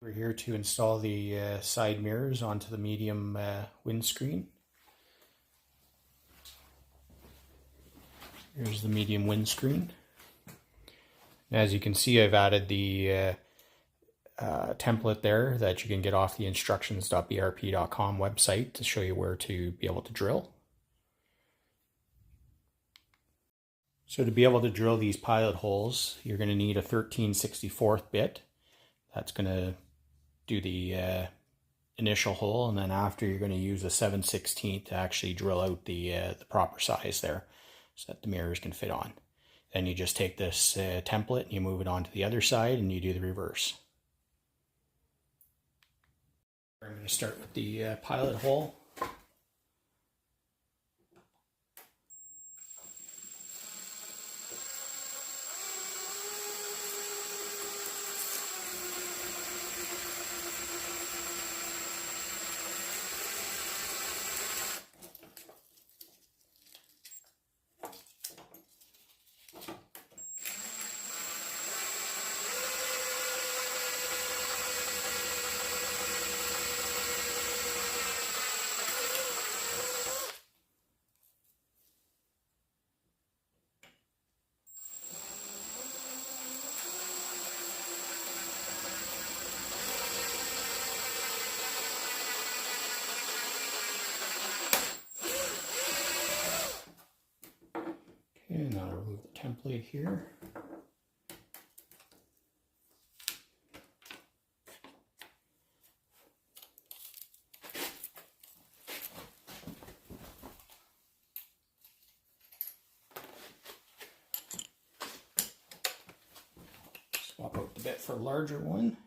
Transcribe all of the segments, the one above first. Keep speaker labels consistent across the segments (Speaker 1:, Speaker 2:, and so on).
Speaker 1: We're here to install the side mirrors onto the medium windscreen. Here's the medium windscreen. As you can see, I've added the template there that you can get off the instructions.brp.com website to show you where to be able to drill. So to be able to drill these pilot holes, you're going to need a 13/64 bit. That's going to do the initial hole, and then after you're going to use a 7/16 to actually drill out the proper size there so that the mirrors can fit on. Then you just take this template and you move it on to the other side and you do the reverse. I'm going to start with the pilot hole. And I'll remove the template here. Swap out the bit for a larger one.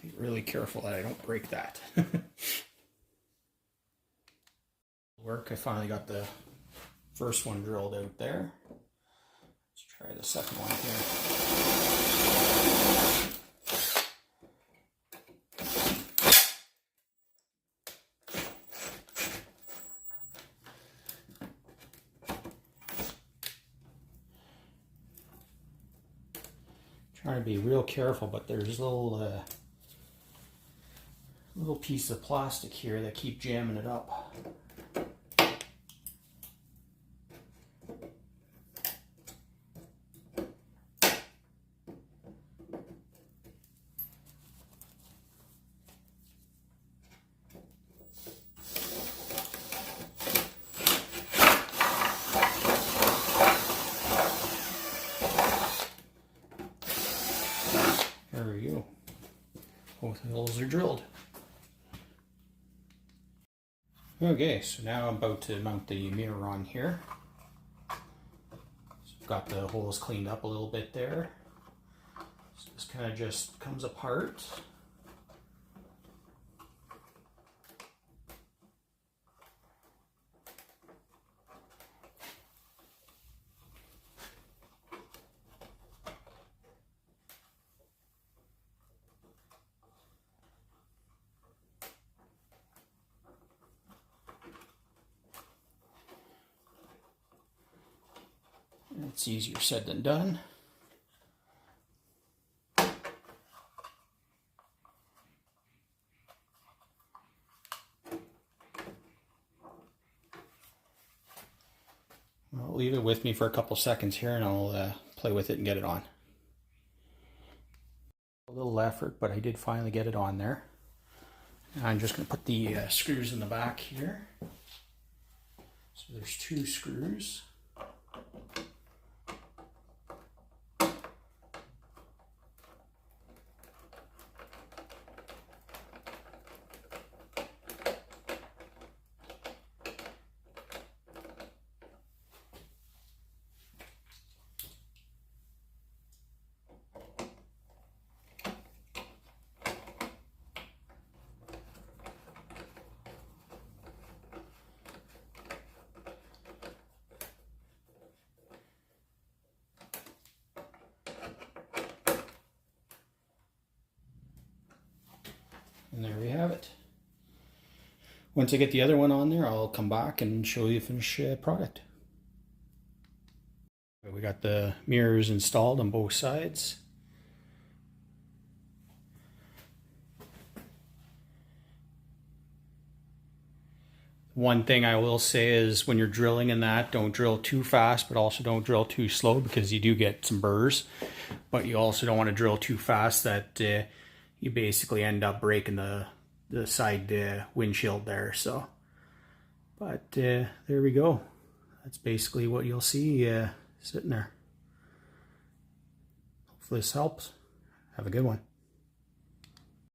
Speaker 1: Be really careful that I don't break that. Work, I finally got the first one drilled out there. Let's try the second one here. Trying to be real careful, but there's little piece of plastic here that keep jamming it up. There we go. Both holes are drilled. Okay, so now I'm about to mount the mirror on here. So I've got the holes cleaned up a little bit there. So this kind of just comes apart. It's easier said than done. I'll leave it with me for a couple seconds here and I'll play with it and get it on. A little effort, but I did finally get it on there. And I'm just going to put the screws in the back here. So there's 2 screws. And there we have it. Once I get the other one on there, I'll come back and show you the finished product. We got the mirrors installed on both sides. One thing I will say is when you're drilling in that, don't drill too fast, but also don't drill too slow because you do get some burrs. But you also don't want to drill too fast that you basically end up breaking the side windshield there. So, but there we go. That's basically what you'll see sitting there. Hopefully this helps. Have a good one.